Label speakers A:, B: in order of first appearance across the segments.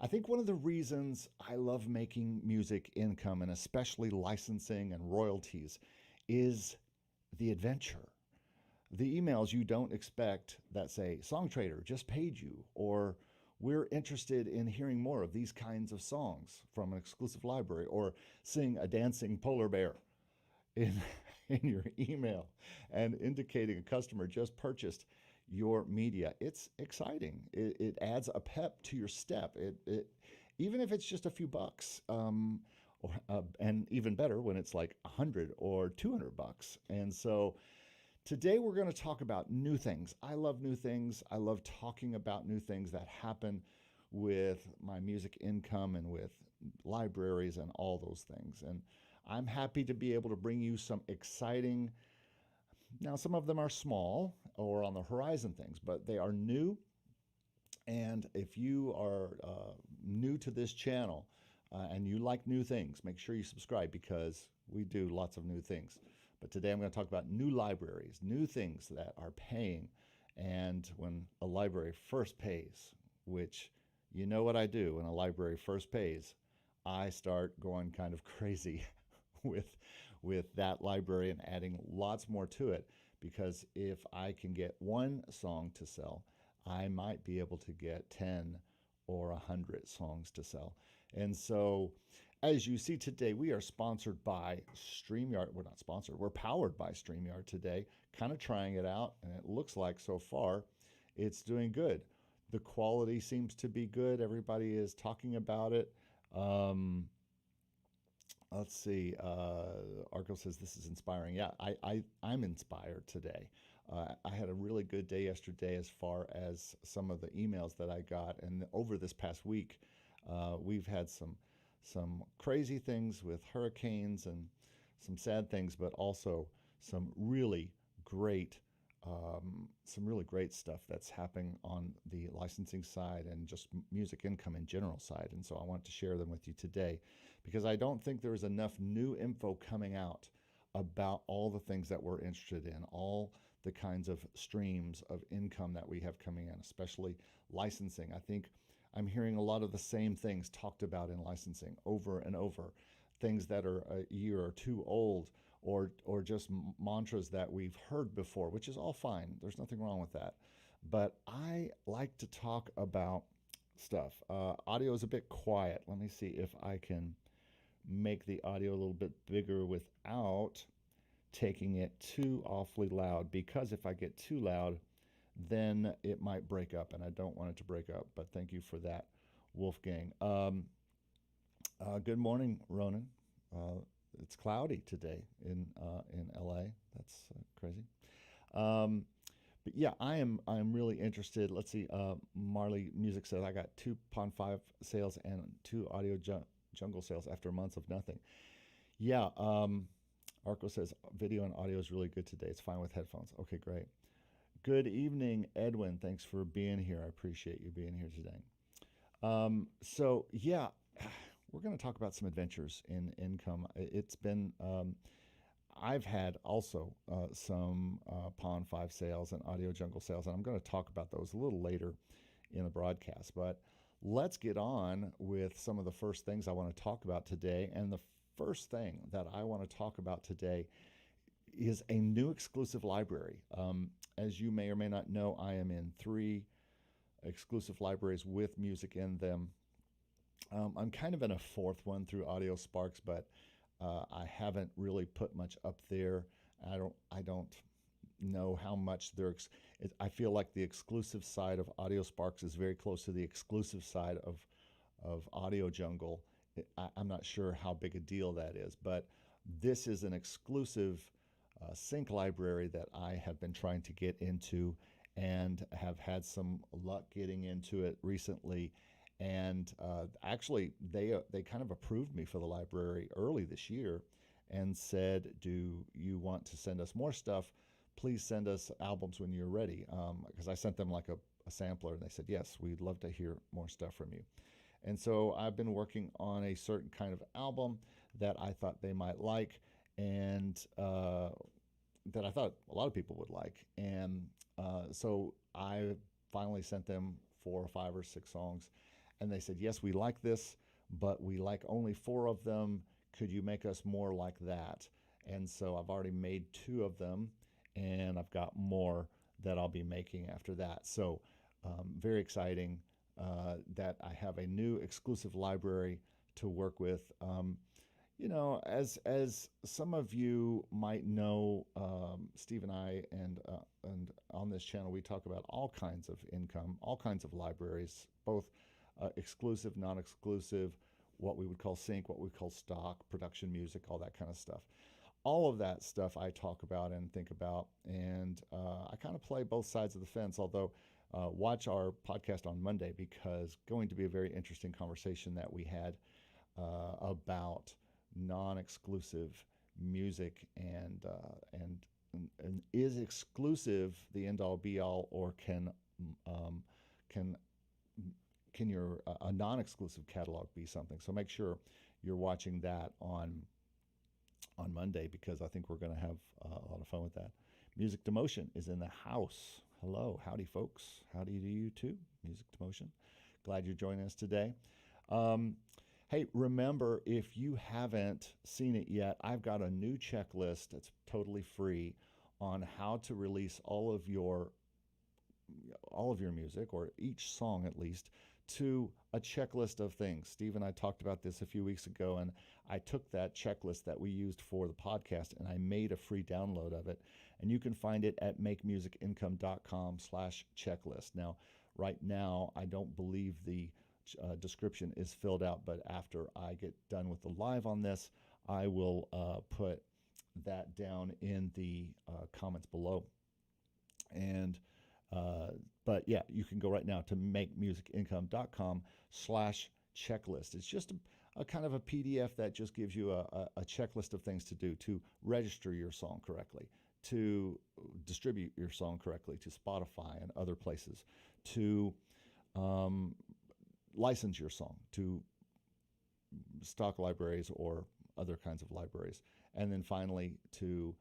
A: I think one of the reasons I love making music income and especially licensing and royalties is the adventure. The emails you don't expect that say, Songtradr just paid you, or we're interested in hearing more of these kinds of songs from an exclusive library, or seeing a dancing polar bear in, in your email and indicating a customer just purchased your media. It's exciting. It adds a pep to your step. Even if it's just a few bucks, and even better when it's like 100 or 200 bucks. And so today we're going to talk about new things. I love new things. I love talking about new things that happen with my music income and with libraries and all those things. And I'm happy to be able to bring you some exciting, now some of them are small or on the horizon things, but they are new. And if you are new to this channel and you like new things, make sure you subscribe because we do lots of new things. But today I'm going to talk about new libraries, new things that are paying. And when a library first pays, which you know what I do when a library first pays, I start going kind of crazy with that library and adding lots more to it, because if I can get one song to sell, I might be able to get 10 or 100 songs to sell. And so as you see today, we are sponsored by Streamyard. We're not sponsored, we're powered by Streamyard today, kind of trying it out, and it looks like so far it's doing good. The quality seems to be good. Everybody is talking about it. Let's see. Arco says this is inspiring. Yeah, I'm inspired today. I had a really good day yesterday as far as some of the emails that I got, and over this past week, we've had some crazy things with hurricanes and some sad things, but also some really great stuff that's happening on the licensing side and just music income in general side. And so I want to share them with you today because I don't think there's enough new info coming out about all the things that we're interested in, all the kinds of streams of income that we have coming in, especially licensing. I think I'm hearing a lot of the same things talked about in licensing over and over, things that are a year or two old, or just mantras that we've heard before, which is all fine. There's nothing wrong with that. But I like to talk about stuff. Audio is a bit quiet. Let me see if I can make the audio a little bit bigger without taking it too awfully loud, because if I get too loud, then it might break up, and I don't want it to break up. But thank you for that, Wolfgang. Good morning, Ronan. It's cloudy today in LA. That's crazy. But yeah, I'm really interested. Let's see. Marley Music says I got 2 Pond 5 sales and 2 Audio Jungle sales after months of nothing. Yeah. Arco says video and audio is really good today. It's fine with headphones. Okay, great. Good evening, Edwin. Thanks for being here. I appreciate you being here today. So yeah, we're going to talk about some adventures in income. It's been, I've had also some Pond 5 sales and Audio Jungle sales, and I'm going to talk about those a little later in the broadcast. But let's get on with some of the first things I want to talk about today. And the first thing that I want to talk about today is a new exclusive library. As you may or may not know, I am in 3 exclusive libraries with music in them. I'm kind of in a 4th one through Audio Sparks, but I haven't really put much up there. I don't know how much I feel like the exclusive side of Audio Sparks is very close to the exclusive side of Audio Jungle. I'm not sure how big a deal that is, but this is an exclusive sync library that I have been trying to get into and have had some luck getting into it recently. And actually, they kind of approved me for the library early this year and said, do you want to send us more stuff? Please send us albums when you're ready. Because I sent them like a sampler, and they said, yes, we'd love to hear more stuff from you. And so I've been working on a certain kind of album that I thought they might like, and that I thought a lot of people would like. And so I finally sent them 4 or 5 or 6 songs. and they said, yes, we like this, but we like only 4 of them. Could you make us more like that? And so I've already made 2 of them, and I've got more that I'll be making after that. So very exciting that I have a new exclusive library to work with. As some of you might know, Steve and I, and on this channel, we talk about all kinds of income, all kinds of libraries, both exclusive, non-exclusive, what we would call sync, what we call stock, production music, all that kind of stuff. All of that stuff I talk about and think about, and I kind of play both sides of the fence, although watch our podcast on Monday, because going to be a very interesting conversation that we had about non-exclusive music, and is exclusive the end-all be-all, or um, can your a non-exclusive catalog be something? So make sure you're watching that on Monday, because I think we're going to have a lot of fun with that. Music Demotion is in the house. Hello, howdy, folks. Howdy to you too, Music Demotion. Glad you're joining us today. Hey, remember, if you haven't seen it yet, I've got a new checklist that's totally free on how to release all of your music, or each song at least, to a checklist of things. Steve and I talked about this a few weeks ago, and I took that checklist that we used for the podcast and I made a free download of it. And you can find it at makemusicincome.com/checklist. Now, right now, I don't believe the description is filled out, but after I get done with the live on this, I will put that down in the comments below. And but yeah, you can go right now to makemusicincome.com/checklist. It's just a kind of a PDF that just gives you a checklist of things to do to register your song correctly, to distribute your song correctly to Spotify and other places, to license your song to stock libraries or other kinds of libraries, and then finally to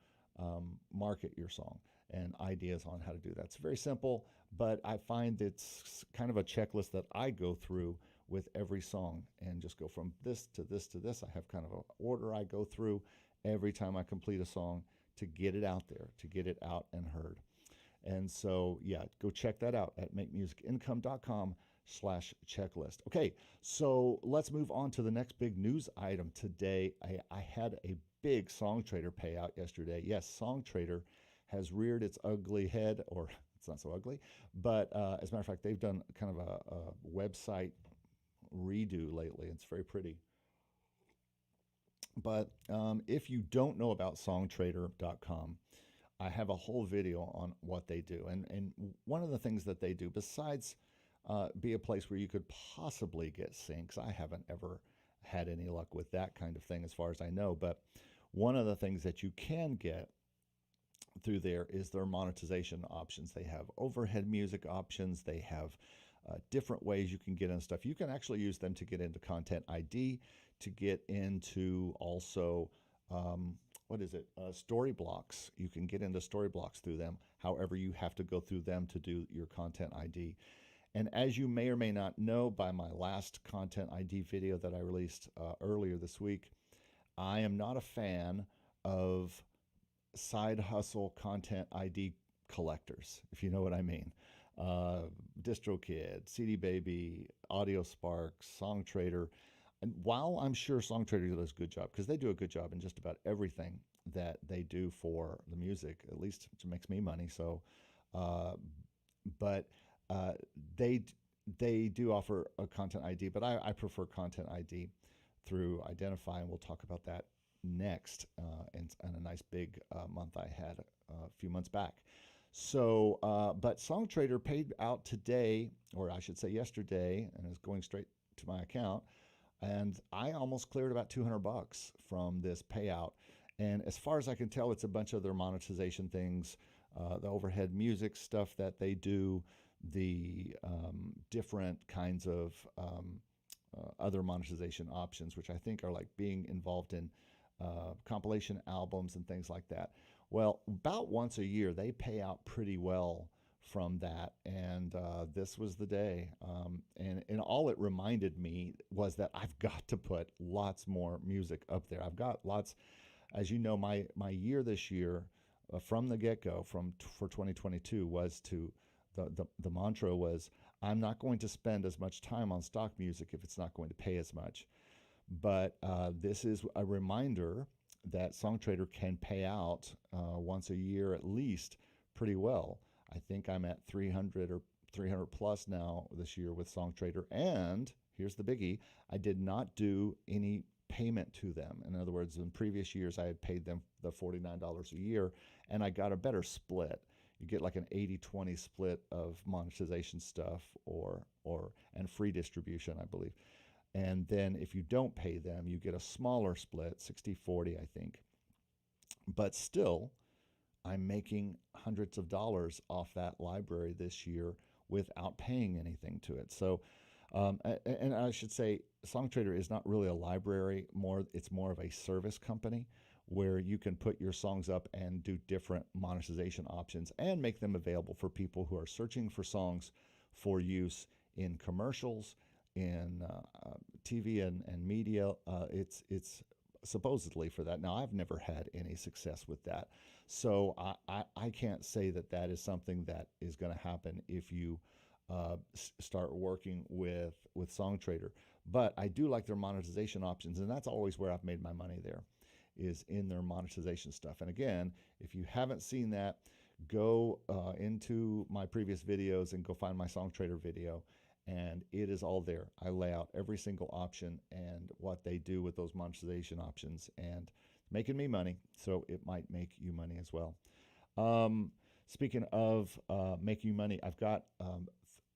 A: market your song, and ideas on how to do that. It's very simple, but I find it's kind of a checklist that I go through with every song, and just go from this to this to this. I have kind of an order I go through every time I complete a song to get it out there, to get it out and heard. And so, yeah, go check that out at makemusicincome.com/checklist. Okay, so let's move on to the next big news item today. I had a big Songtradr payout yesterday. Yes, Songtradr has reared its ugly head, or it's not so ugly, but as a matter of fact, they've done kind of a website redo lately. It's very pretty. But if you don't know about Songtradr.com, I have a whole video on what they do. And one of the things that they do, besides be a place where you could possibly get syncs, I haven't ever had any luck with that kind of thing as far as I know, but one of the things that you can get through there is their monetization options. They have overhead music options. They have different ways you can get in stuff. You can actually use them to get into ContentID, to get into also story blocks. You can get into story blocks through them. However, you have to go through them to do your ContentID. And as you may or may not know by my last ContentID video that I released earlier this week, I am not a fan of side hustle ContentID collectors, if you know what I mean. DistroKid, CD Baby, AudioSpark, Songtradr. And while I'm sure Songtradr does a good job, because they do a good job in just about everything that they do for the music, at least it makes me money. So, but they do offer a ContentID, but I prefer ContentID through Identify, and we'll talk about that next and a nice big month I had a few months back. So, but Songtradr paid out today, or I should say yesterday, and is going straight to my account. And I almost cleared about $200 from this payout. And as far as I can tell, it's a bunch of their monetization things, the overhead music stuff that they do, the different kinds of other monetization options, which I think are like being involved in compilation albums and things like that. Well, about once a year, they pay out pretty well from that. And this was the day. And all it reminded me was that I've got to put lots more music up there. I've got lots, as you know, my year this year from the get go, for 2022 was to the mantra was, I'm not going to spend as much time on stock music if it's not going to pay as much. But this is a reminder that Songtradr can pay out once a year at least pretty well. I think I'm at 300 or 300 plus now this year with Songtradr. And here's the biggie, I did not do any payment to them. In other words, in previous years, I had paid them the $49 a year, and I got a better split. You get like an 80-20 split of monetization stuff and free distribution, I believe. And then if you don't pay them, you get a smaller split, 60-40, I think. But still, I'm making hundreds of dollars off that library this year without paying anything to it. So, and I should say, Songtradr is not really a library. It's more of a service company where you can put your songs up and do different monetization options and make them available for people who are searching for songs for use in commercials, in TV and media. It's supposedly for that. Now, I've never had any success with that. So I can't say that is something that is going to happen if you start working with Songtradr. But I do like their monetization options, and that's always where I've made my money there, is in their monetization stuff. And again, if you haven't seen that, go into my previous videos and go find my Songtradr video, and it is all there. I lay out every single option and what they do with those monetization options, and making me money, so it might make you money as well. Speaking of making money, I've got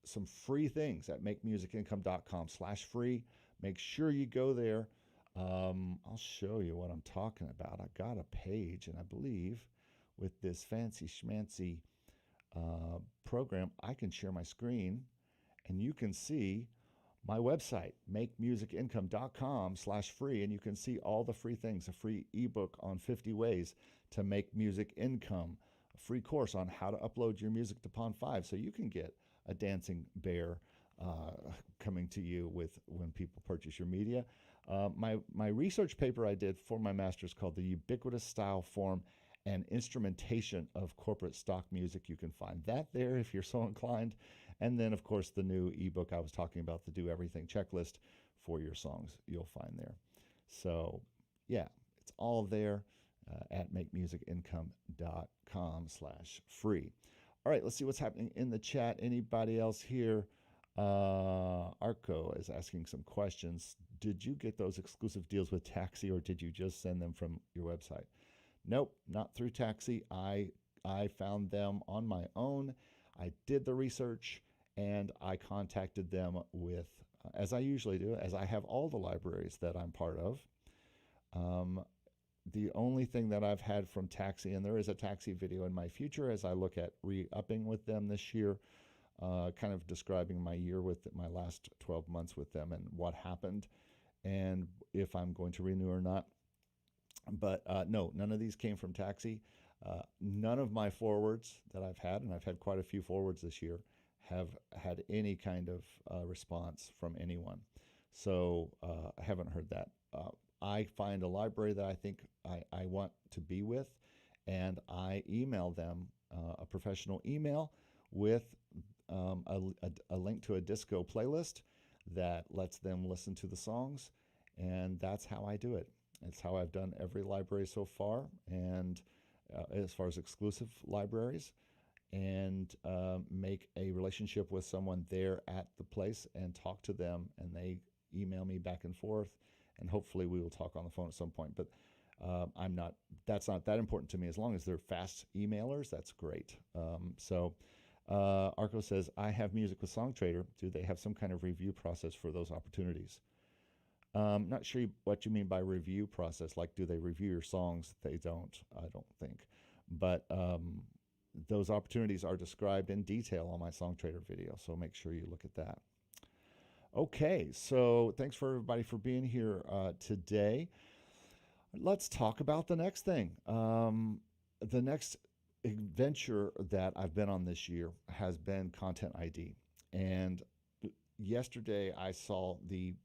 A: some free things at makemusicincome.com/free. Make sure you go there. I'll show you what I'm talking about. I got a page, and I believe with this fancy schmancy program, I can share my screen, and you can see my website, makemusicincome.com/free, and you can see all the free things, a free ebook on 50 ways to make music income, a free course on how to upload your music to Pond5 so you can get a dancing bear coming to you when people purchase your media. My research paper I did for my master's called The Ubiquitous Style, Form, and Instrumentation of Corporate Stock Music. You can find that there if you're so inclined. And then, of course, the new ebook I was talking about, the Do Everything Checklist for your songs, you'll find there. So, yeah, it's all there at makemusicincome.com/free. All right, let's see what's happening in the chat. Anybody else here? Arco is asking some questions. Did you get those exclusive deals with Taxi, or did you just send them from your website? Nope, not through Taxi. I found them on my own. I did the research, and I contacted them with, as I usually do, as I have all the libraries that I'm part of. The only thing that I've had from Taxi, and there is a Taxi video in my future as I look at re-upping with them this year, kind of describing my year with my last 12 months with them and what happened and if I'm going to renew or not. But no, none of these came from Taxi. None of my forwards that I've had, and I've had quite a few forwards this year, have had any kind of response from anyone. So I haven't heard that. I find a library that I think I want to be with, and I email them a professional email with a link to a disco playlist that lets them listen to the songs, and that's how I do it. It's how I've done every library so far, and as far as exclusive libraries, and make a relationship with someone there at the place and talk to them, and they email me back and forth, and hopefully we will talk on the phone at some point. But that's not that important to me. As long as they're fast emailers, that's great. Arco says, I have music with Songtradr. Do they have some kind of review process for those opportunities? Not sure what you mean by review process. Like, do they review your songs? They don't, I don't think. But those opportunities are described in detail on my Songtradr video, so make sure you look at that. Okay, so thanks for everybody for being here today. Let's talk about the next thing. The next adventure that I've been on this year has been Content ID. And yesterday I saw the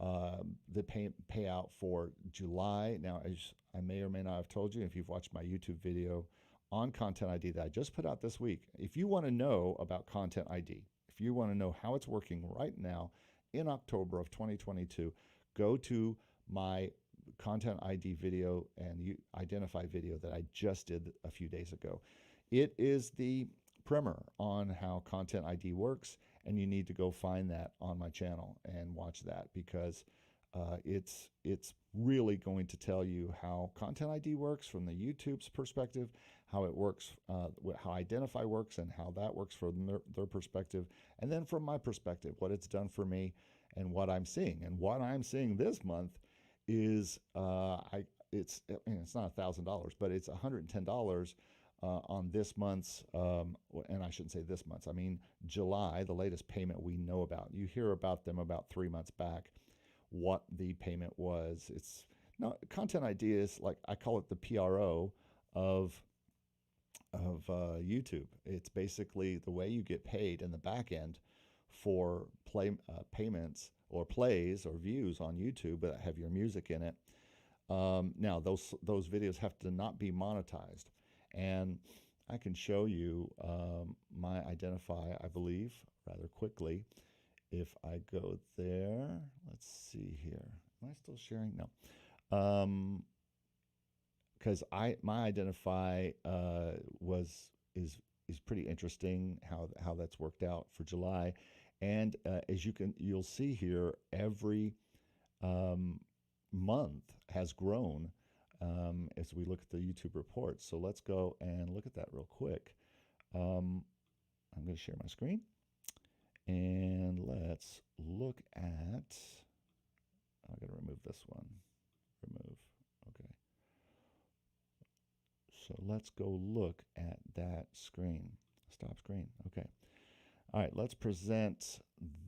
A: payout for July. Now, as I may or may not have told you, if you've watched my YouTube video on Content ID that I just put out this week, if you want to know about Content ID, if you want to know how it's working right now in October of 2022, go to my Content ID video and you identify video that I just did a few days ago. It is the primer on how Content ID works, and you need to go find that on my channel and watch that, because it's really going to tell you how Content ID works from the YouTube's perspective, how it works, how Identify works, and how that works from their perspective, and then from my perspective, what it's done for me and what I'm seeing. And what I'm seeing this month is it's not $1,000, but it's $110 on this month's, and I shouldn't say this month's, I mean July, the latest payment we know about. You hear about them about 3 months back, what the payment was. It's no Content ID is like, I call it the PRO of YouTube. It's basically the way you get paid in the back end for payments or plays or views on YouTube that have your music in it. Now those videos have to not be monetized. And I can show you my Identify, I believe, rather quickly. If I go there, let's see here. Am I still sharing? No. Because my Identify is pretty interesting how that's worked out for July. And as you'll see here, every month has grown as we look at the YouTube reports. So let's go and look at that real quick. I'm going to share my screen, and let's look at, I'm going to remove this one. Remove. Okay. So let's go look at that screen. Stop screen. Okay. All right, let's present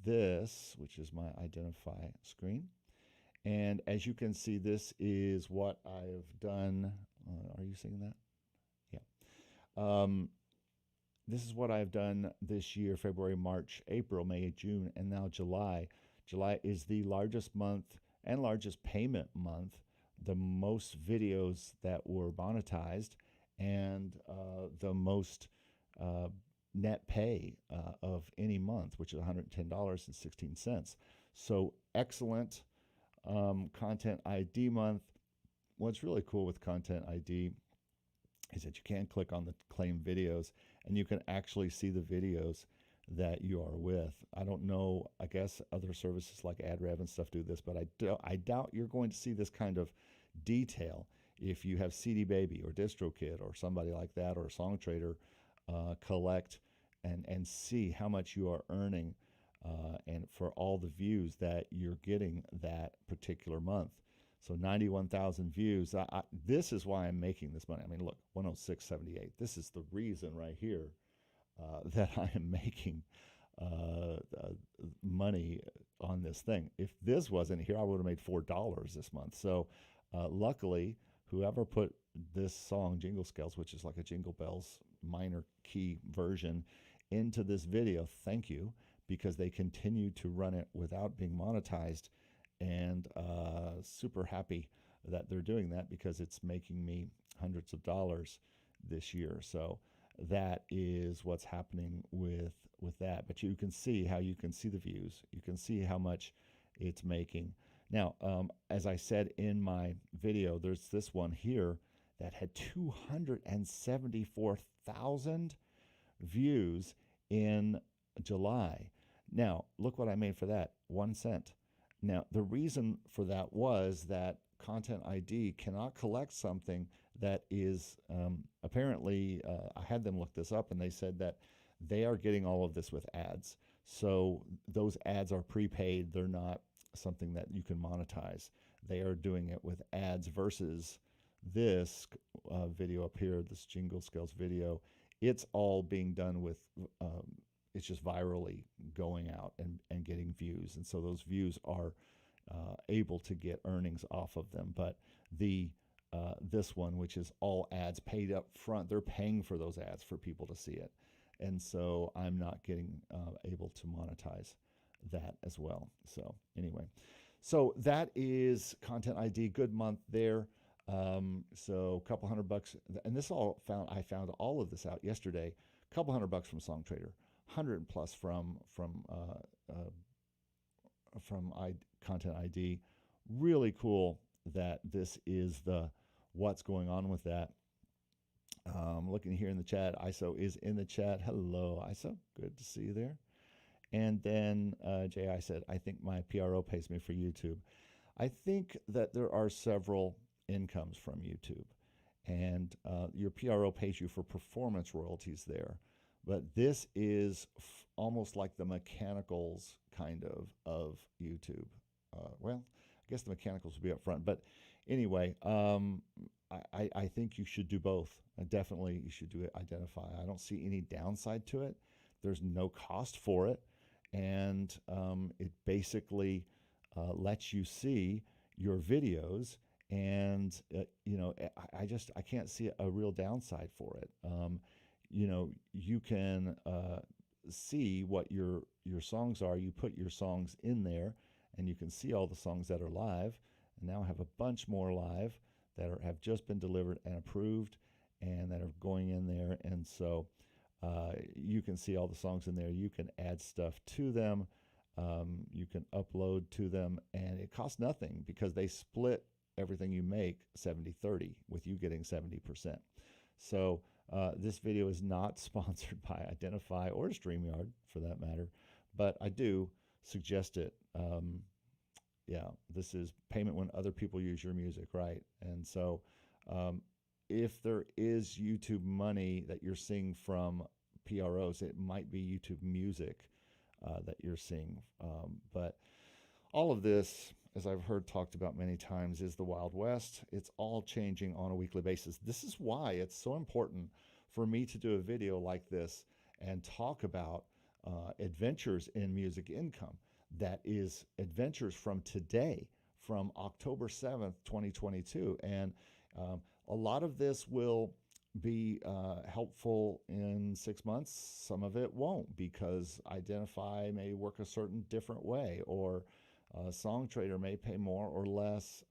A: this, which is my Identify screen. And as you can see, this is what I've done. Are you seeing that? Yeah. This is what I've done this year: February, March, April, May, June, and now July. July is the largest month and largest payment month, the most videos that were monetized, and the most net pay of any month, which is $110.16. So excellent Content ID month. What's really cool with Content ID is that you can click on the claim videos and you can actually see the videos that you are with. I don't know, I guess other services like AdRev and stuff do this, but I doubt you're going to see this kind of detail if you have CD Baby or DistroKid or somebody like that, or Songtradr, collect and see how much you are earning and for all the views that you're getting that particular month. So 91,000 views. This is why I'm making this money. I mean, look, 106.78. This is the reason right here that I am making money on this thing. If this wasn't here, I would have made $4 this month. So luckily, whoever put this song, Jingle Scales, which is like a Jingle Bells minor key version, into this video, thank you, because they continue to run it without being monetized. And super happy that they're doing that, because it's making me hundreds of dollars this year. So that is what's happening with that. But you can see how you can see the views. You can see how much it's making. Now, as I said in my video, there's this one here that had 274,000 views in July. Now, look what I made for that, 1 cent. Now, the reason for that was that Content ID cannot collect something that is apparently, I had them look this up, and they said that they are getting all of this with ads. So those ads are prepaid. They're not something that you can monetize. They are doing it with ads, versus this video up here, this Jingle Scales video. It's all being done with it's just virally going out and getting views. And so those views are able to get earnings off of them. But the this one, which is all ads paid up front. They're paying for those ads for people to see it. And so I'm not getting able to monetize that as well. So anyway, so that is Content ID. Good month there. So a couple $100, and this I found all of this out yesterday. A couple $100 from Songtradr, 100 plus from Content ID. Really cool that this is what's going on with that. Looking here in the chat, ISO is in the chat. Hello, ISO. Good to see you there. And then J.I. said, I think my PRO pays me for YouTube. I think that there are several incomes from YouTube, and your PRO pays you for performance royalties there. But this is almost like the mechanicals kind of YouTube. Well, I guess the mechanicals will be up front. But anyway, I think you should do both. Definitely you should do it, identify. I don't see any downside to it. There's no cost for it. And it basically lets you see your videos. And, I can't see a real downside for it. You can see what your songs are. You put your songs in there, and you can see all the songs that are live. And now I have a bunch more live that have just been delivered and approved and that are going in there. And so you can see all the songs in there. You can add stuff to them. You can upload to them, and it costs nothing because they split everything you make 70-30 with you getting 70%. So this video is not sponsored by Identify or Streamyard for that matter, but I do suggest it. This is payment when other people use your music, right? And so if there is YouTube money that you're seeing from PROs, it might be YouTube music that you're seeing. But all of this, as I've heard talked about many times, is the Wild West. It's all changing on a weekly basis. This is why it's so important for me to do a video like this and talk about adventures in music income. That is adventures from today, from October 7th, 2022. And a lot of this will be helpful in 6 months. Some of it won't, because Identify may work a certain different way, or Songtradr may pay more or less,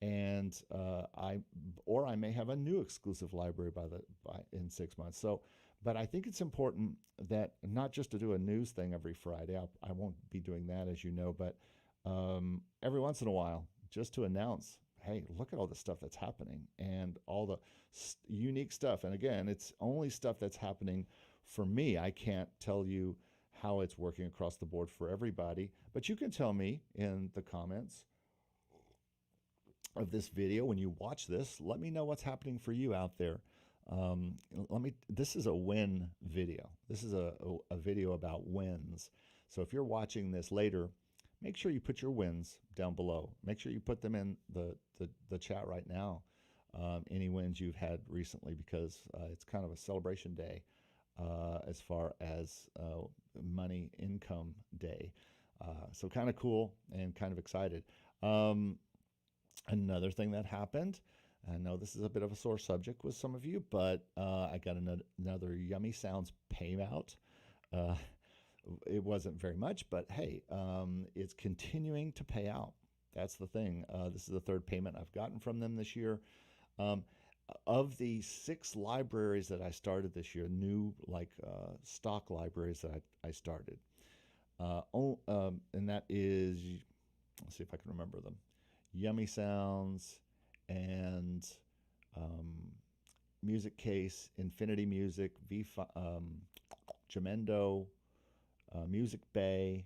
A: and I may have a new exclusive library in 6 months. So, but I think it's important that not just to do a news thing every Friday. I won't be doing that, as you know, but every once in a while, just to announce, hey, look at all the stuff that's happening and all the unique stuff. And again, it's only stuff that's happening for me. I can't tell you how it's working across the board for everybody, but you can tell me in the comments of this video when you watch this. Let me know what's happening for you out there. This is a win video. This is a video about wins. So if you're watching this later, make sure you put your wins down below. Make sure you put them in the chat right now. Any wins you've had recently, because it's kind of a celebration day as far as money income day. So kind of cool and kind of excited. Another thing that happened, I know this is a bit of a sore subject with some of you, but I got another Yummy Sounds payout. It wasn't very much, but hey, it's continuing to pay out. That's the thing. This is the third payment I've gotten from them this year. Of the 6 libraries that I started this year, new stock libraries that I started, and that is, let's see if I can remember them, Yummy Sounds and Music Case, Infinity Music, Jamendo, Music Bay.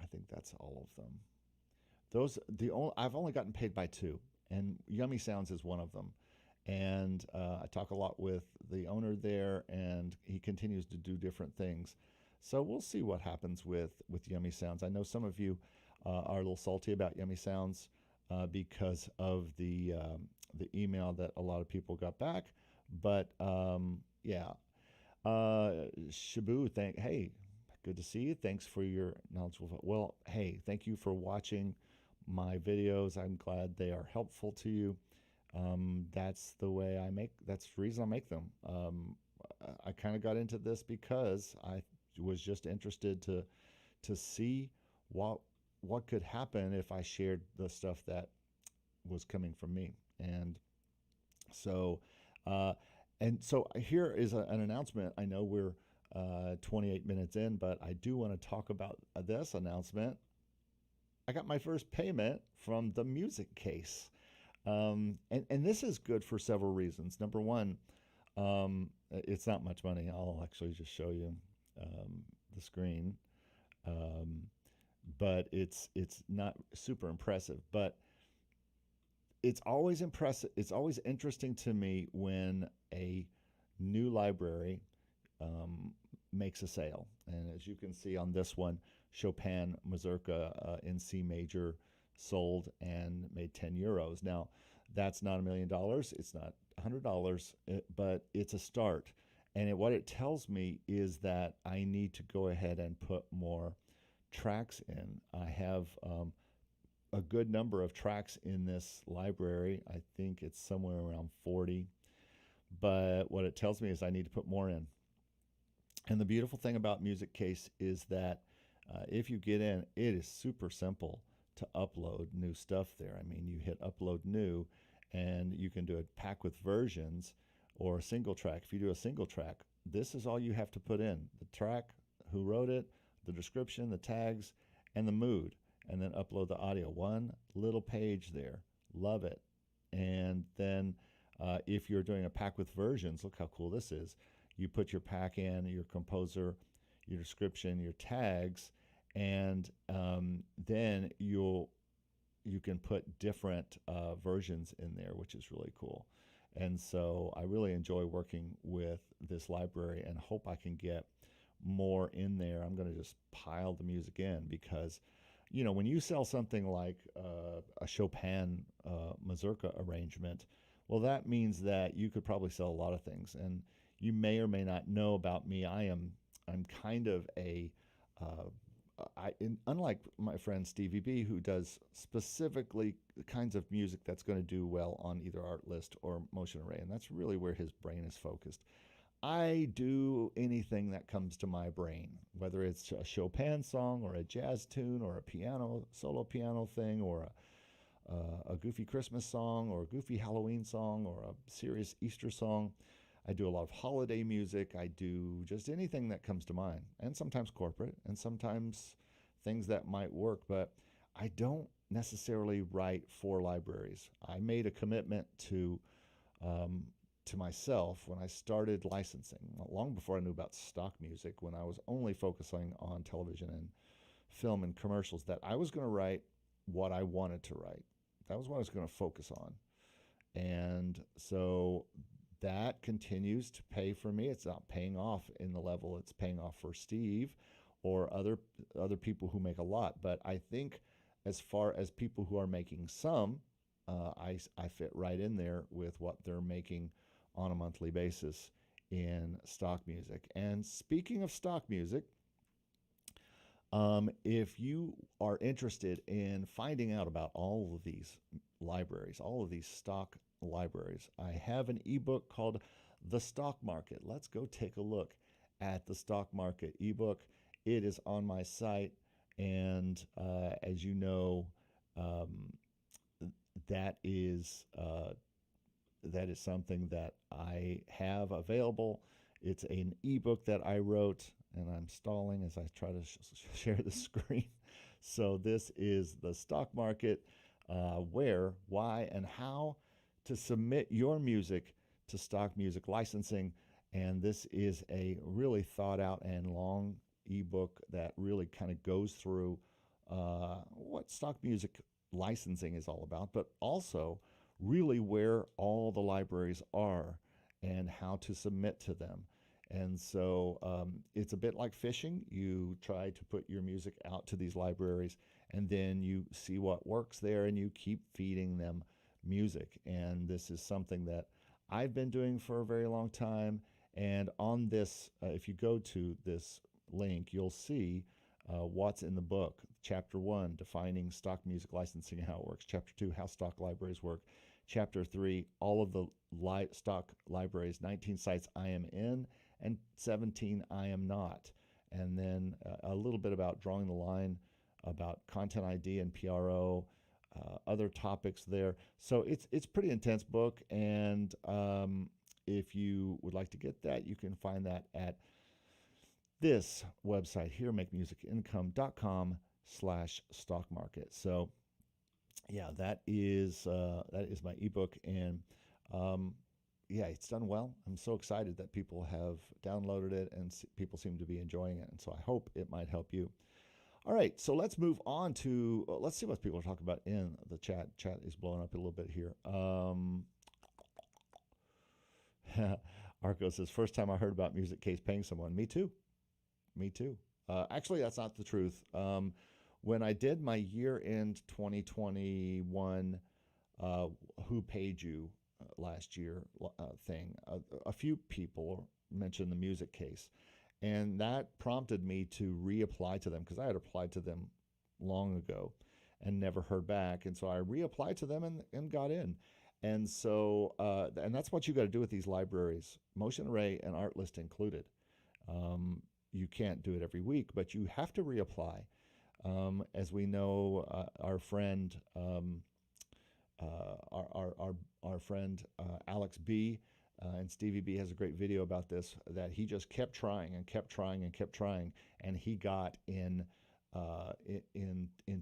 A: I think that's all of them. I've only gotten paid by 2, and Yummy Sounds is one of them. And I talk a lot with the owner there, and he continues to do different things. So we'll see what happens with Yummy Sounds. I know some of you are a little salty about Yummy Sounds because of the email that a lot of people got back. But yeah. Shabu, hey, good to see you. Thanks for your knowledgeable. Well, hey, thank you for watching my videos. I'm glad they are helpful to you. That's the way I make. That's the reason I make them. I kind of got into this because I was just interested to see what what could happen if I shared the stuff that was coming from me. So, uh, so here is an announcement. I know we're 28 minutes in, but I do want to talk about this announcement. I got my first payment from the music case. And this is good for several reasons. Number one, it's not much money. I'll actually just show you the screen. Um, but it's not super impressive. But it's always impressive. It's always interesting to me when a new library um, makes a sale. And as you can see on this one, Chopin Mazurka in C major sold and made €10. Now, that's not $1 million. It's not $100, but it's a start. And what it tells me is that I need to go ahead and put more tracks in. I have a good number of tracks in this library. I think it's somewhere around 40. But what it tells me is I need to put more in. And the beautiful thing about Music Case is that if you get in, it is super simple to upload new stuff there. I mean, you hit upload new, and you can do a pack with versions or a single track. If you do a single track, this is all you have to put in: the track, who wrote it, the description, the tags, and the mood, and then upload the audio. One little page there. Love it. And then if you're doing a pack with versions, look how cool this is. You put your pack in, your composer, your description, your tags, and then you can put different versions in there, which is really cool. And so I really enjoy working with this library and hope I can get more in there. I'm going to just pile the music in because, you know, when you sell something like a Chopin mazurka arrangement, well, that means that you could probably sell a lot of things. And you may or may not know about me. I'm kind of a unlike my friend Stevie B, who does specifically the kinds of music that's going to do well on either Artlist or Motion Array, and that's really where his brain is focused. I do anything that comes to my brain, whether it's a Chopin song or a jazz tune or a piano solo piano thing or a goofy Christmas song or a goofy Halloween song or a serious Easter song. I do a lot of holiday music. I do just anything that comes to mind, and sometimes corporate, and sometimes things that might work, but I don't necessarily write for libraries. I made a commitment to myself when I started licensing, long before I knew about stock music, when I was only focusing on television and film and commercials, that I was going to write what I wanted to write. That was what I was going to focus on. And so that continues to pay for me. It's not paying off in the level it's paying off for Steve or other people who make a lot. But I think as far as people who are making some, I fit right in there with what they're making on a monthly basis in stock music. And speaking of stock music, if you are interested in finding out about all of these libraries, all of these stock libraries, I have an ebook called The Stock Market. Let's go take a look at the stock market ebook. It is on my site, and as you know, um, that is something that I have available. It's an ebook that I wrote, and I'm stalling as I try to share the screen. So this is the stock market, where, why, and how to submit your music to stock music licensing. And this is a really thought out and long ebook that really kind of goes through what stock music licensing is all about, but also really where all the libraries are and how to submit to them. And so it's a bit like fishing. You try to put your music out to these libraries, and then you see what works there, and you keep feeding them music. And this is something that I've been doing for a very long time. And on this, if you go to this link, you'll see What's in the book? Chapter 1, defining stock music licensing and how it works. Chapter 2, how stock libraries work. Chapter 3, all of the stock libraries, 19 sites I am in and 17 I am not. And then a little bit about drawing the line, about Content ID and PRO, other topics there. So it's pretty intense book, and if you would like to get that, you can find that at this website here, makemusicincome.com/stock market. So yeah, that is my ebook, and yeah, it's done well. I'm so excited that people have downloaded it, and people seem to be enjoying it, and so I hope it might help you. All right, so let's move on to, let's see what people are talking about in the chat. Chat is blowing up a little bit here. Arco says, first time I heard about Music Case paying someone. Me too. Me too. Actually, that's not the truth. When I did my year-end 2021 Who Paid You last year thing, a few people mentioned the Music Case. And that prompted me to reapply to them, because I had applied to them long ago and never heard back. And so I reapplied to them and got in. And so, and that's what you got to do with these libraries, Motion Array and Artlist included. You can't do it every week, but you have to reapply. As we know, our friend, our friend Alex B. And Stevie B has a great video about this, that he just kept trying and kept trying and kept trying, and he got into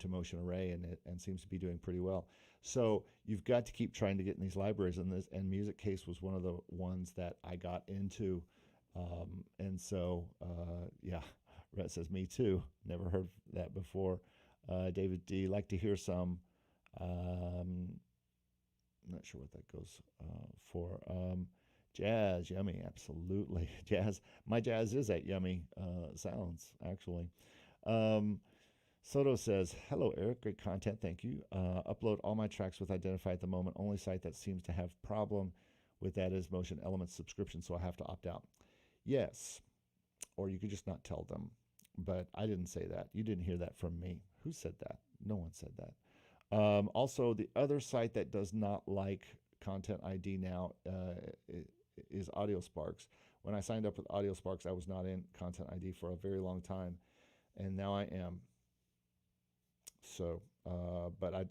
A: Motion Array and seems to be doing pretty well. So you've got to keep trying to get in these libraries, and Music Case was one of the ones that I got into, and so yeah, Rhett says me too. Never heard that before. David D, like to hear some. Not sure what that goes for. Jazz, yummy, absolutely. Jazz, my jazz is at yummy sounds, actually. Soto says, hello, Eric, great content, thank you. Upload all my tracks with Identify at the moment. Only site that seems to have problem with that is Motion Elements subscription, so I have to opt out. Yes, or you could just not tell them, but I didn't say that. You didn't hear that from me. Who said that? No one said that. Also, the other site that does not like Content ID now is AudioSparks. When I signed up with AudioSparks, I was not in Content ID for a very long time, and now I am. So,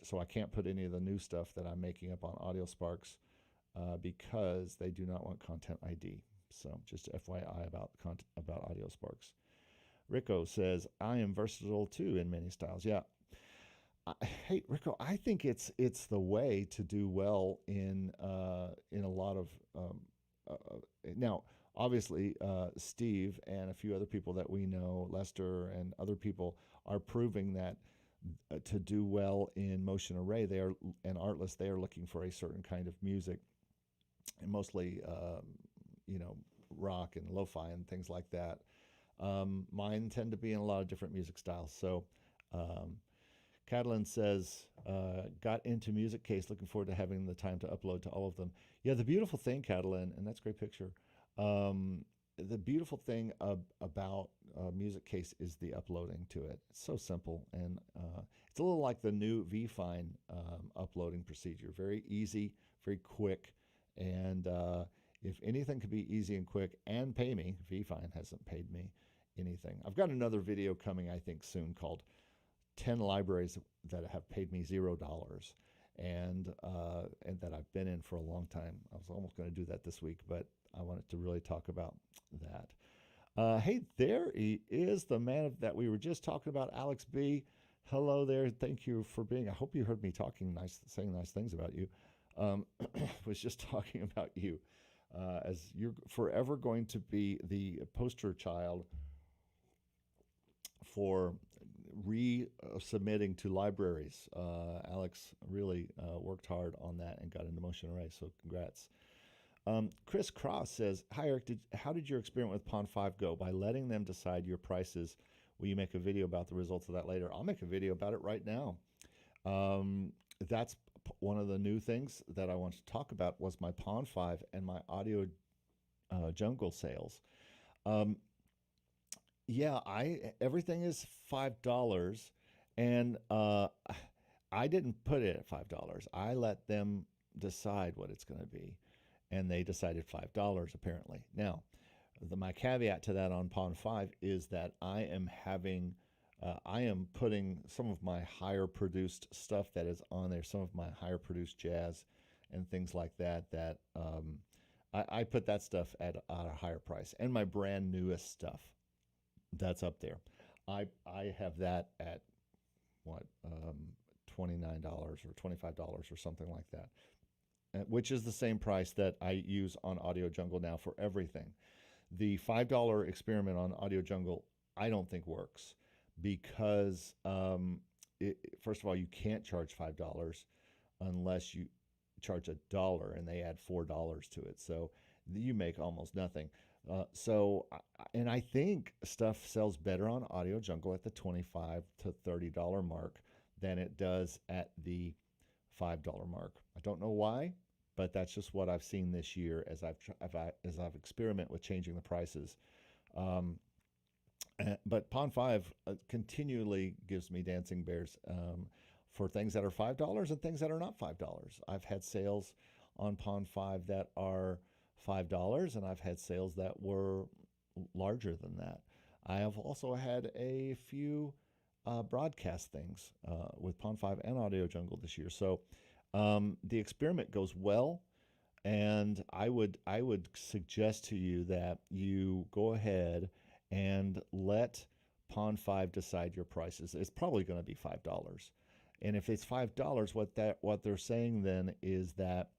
A: so I can't put any of the new stuff that I'm making up on AudioSparks because they do not want Content ID. So, just FYI about AudioSparks. Rico says, I am versatile too in many styles. Yeah. Hey, Rico, I think it's the way to do well in a lot of now. Obviously, Steve and a few other people that we know, Lester and other people, are proving that to do well in Motion Array, they are, and Artlist, they are looking for a certain kind of music, and mostly rock and lo-fi and things like that. Mine tend to be in a lot of different music styles. So. Catalan says, got into Music Case, looking forward to having the time to upload to all of them. Yeah, the beautiful thing, Catalan, and that's a great picture, the beautiful thing about Music Case is the uploading to it. It's so simple, and it's a little like the new VFine uploading procedure. Very easy, very quick, and if anything could be easy and quick and pay me, VFine hasn't paid me anything. I've got another video coming, I think, soon called 10 libraries that have paid me $0 and that I've been in for a long time. I was almost going to do that this week, but I wanted to really talk about that. Hey, there he is, the man that we were just talking about, Alex B. Hello there. Thank you for being. I hope you heard me saying nice things about you. Was just talking about you, as you're forever going to be the poster child for resubmitting to libraries. Alex really worked hard on that and got into Motion Array, so congrats. Chris Cross says, hi Eric, how did your experiment with Pond 5 go? By letting them decide your prices, will you make a video about the results of that later? I'll make a video about it right now. That's one of the new things that I want to talk about, was my Pond 5 and my Audio Jungle sales. Yeah, I everything is $5, and I didn't put it at $5. I let them decide what it's going to be, and they decided $5 apparently. Now, my caveat to that on Pond 5 is that I am putting some of my higher produced stuff that is on there, some of my higher produced jazz and things like that. I put that stuff at a higher price, and my brand newest stuff that's up there. I have that at what $29 or $25 or something like that, which is the same price that I use on Audio Jungle now for everything. The $5 experiment on Audio Jungle I don't think works because first of all, you can't charge $5 unless you charge $1 and they add $4 to it. So you make almost nothing. And I think stuff sells better on Audio Jungle at the $25 to $30 mark than it does at the $5 mark. I don't know why, but that's just what I've seen this year as I've experimented with changing the prices. But Pond 5 continually gives me dancing bears for things that are $5 and things that are not $5. I've had sales on Pond 5 that are $5, and I've had sales that were larger than that. I have also had a few broadcast things with Pond 5 and Audio Jungle this year. So the experiment goes well, and I would suggest to you that you go ahead and let Pond 5 decide your prices. It's probably going to be $5. And if it's $5, what they're saying then is that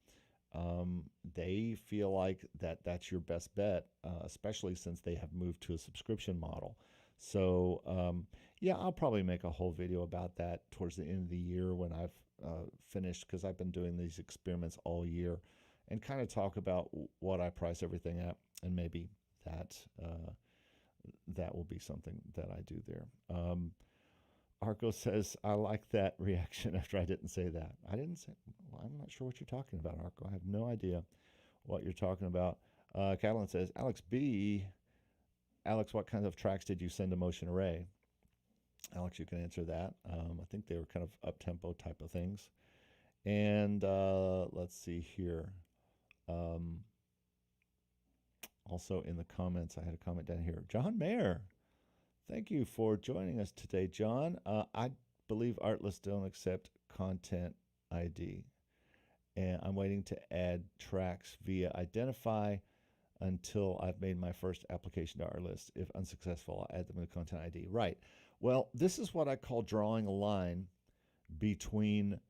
A: they feel like that's your best bet, especially since they have moved to a subscription model. So yeah, I'll probably make a whole video about that towards the end of the year when I've finished, because I've been doing these experiments all year, and kind of talk about what I price everything at, and maybe that will be something that I do there. Arco says, I like that reaction after I didn't say that. I didn't say, well, I'm not sure what you're talking about, Arco. I have no idea what you're talking about. Catalan says, Alex, what kinds of tracks did you send to Motion Array? Alex, you can answer that. I think they were kind of up-tempo type of things. And let's see here. Also in the comments, I had a comment down here. John Mayer, thank you for joining us today, John. I believe Artlist don't accept Content ID, and I'm waiting to add tracks via Identify until I've made my first application to Artlist. If unsuccessful, I'll add them to Content ID. Right. Well, this is what I call drawing a line between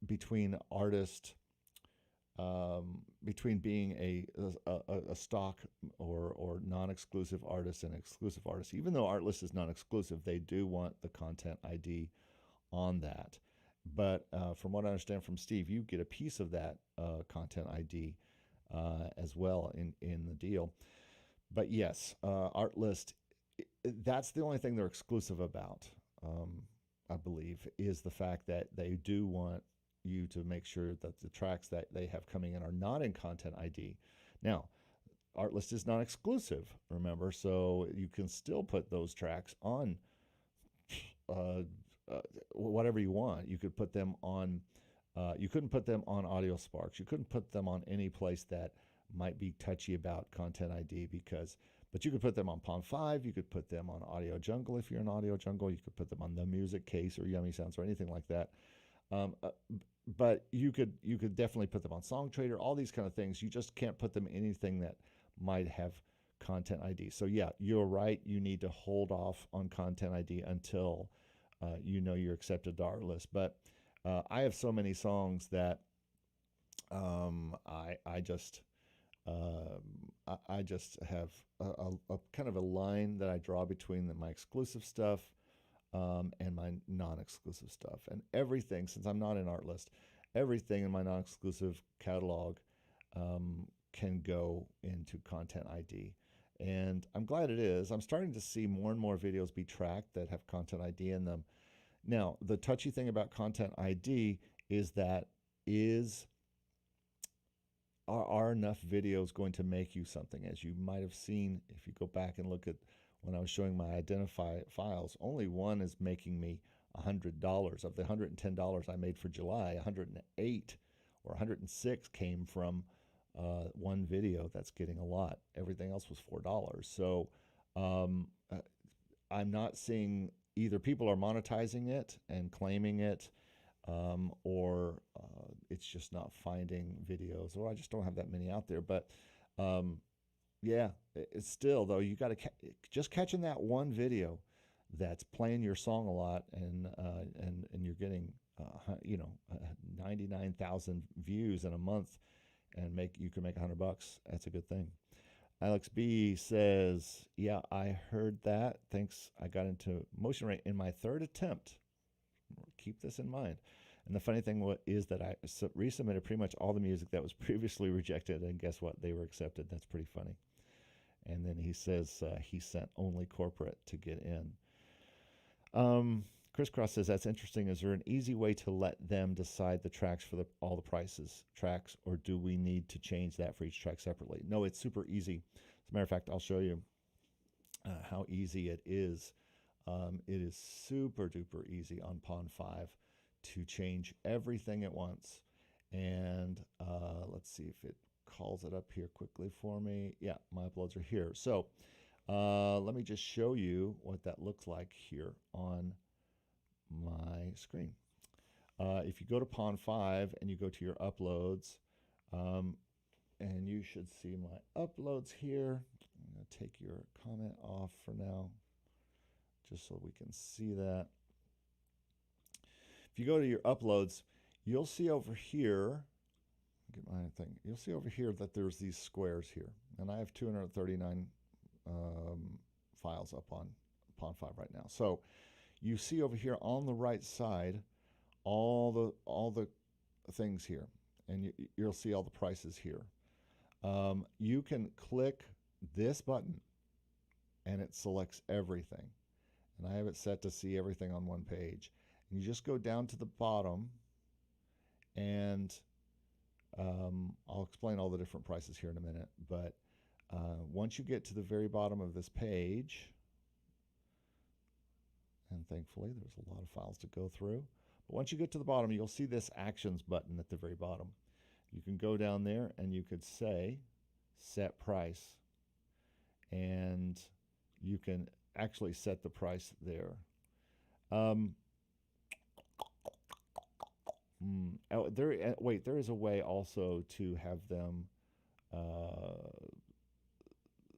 A: between artist. Between being a stock or non-exclusive artist and exclusive artist. Even though Artlist is non-exclusive, they do want the Content ID on that. But from what I understand from Steve, you get a piece of that Content ID as well in the deal. But yes, Artlist, that's the only thing they're exclusive about, I believe, is the fact that they do want you to make sure that the tracks that they have coming in are not in Content ID. Now, Artlist is not exclusive, remember, so you can still put those tracks on whatever you want. You could put them on, you couldn't put them on Audio Sparks. You couldn't put them on any place that might be touchy about Content ID but you could put them on Pond 5. You could put them on Audio Jungle if you're in Audio Jungle. You could put them on The Music Case or Yummy Sounds or anything like that. But you could definitely put them on Songtradr, all these kind of things. You just can't put them in anything that might have Content ID. So yeah, you're right. You need to hold off on Content ID until you know you're accepted to our list. But I have so many songs that I just have a kind of a line that I draw between my exclusive stuff and my non-exclusive stuff. And everything, since I'm not in Artlist, everything in my non-exclusive catalog can go into Content ID. And I'm glad it is. I'm starting to see more and more videos be tracked that have Content ID in them. Now, the touchy thing about Content ID is that are enough videos going to make you something? As you might have seen, if you go back and look at when I was showing my identify files, only one is making me $100. Of the $110 I made for July, 108 or 106 came from one video that's getting a lot. Everything else was $4. So um, uh, I'm not seeing either people are monetizing it and claiming it, or it's just not finding videos, or I just don't have that many out there. But um, yeah, it's still though you got to just catching that one video that's playing your song a lot, and you're getting 99,000 views in a month, and you can make $100. That's a good thing. Alex B says, "Yeah, I heard that. Thanks. I got into motion rate in my third attempt. Keep this in mind." And the funny thing is that I resubmitted pretty much all the music that was previously rejected, and guess what? They were accepted. That's pretty funny. And then he says he sent only corporate to get in. Crisscross says, that's interesting. Is there an easy way to let them decide the tracks for all the prices tracks, or do we need to change that for each track separately? No, it's super easy. As a matter of fact, I'll show you how easy it is. It is super duper easy on Pond 5 to change everything at once. And let's see if it calls it up here quickly for me. Yeah, my uploads are here. So let me just show you what that looks like here on my screen. If you go to Pond 5 and you go to your uploads, and you should see my uploads here. I'm going to take your comment off for now, just so we can see that. If you go to your uploads, you'll see over here, get my thing, you'll see over here that there's these squares here. And I have 239 files up on Pond 5 right now. So you see over here on the right side all the things here, and you'll see all the prices here. You can click this button and it selects everything, and I have it set to see everything on one page. And you just go down to the bottom, and I'll explain all the different prices here in a minute, but once you get to the very bottom of this page, and thankfully there's a lot of files to go through, but once you get to the bottom, you'll see this actions button at the very bottom. You can go down there and you could say set price, and you can actually set the price there. There is a way also to have them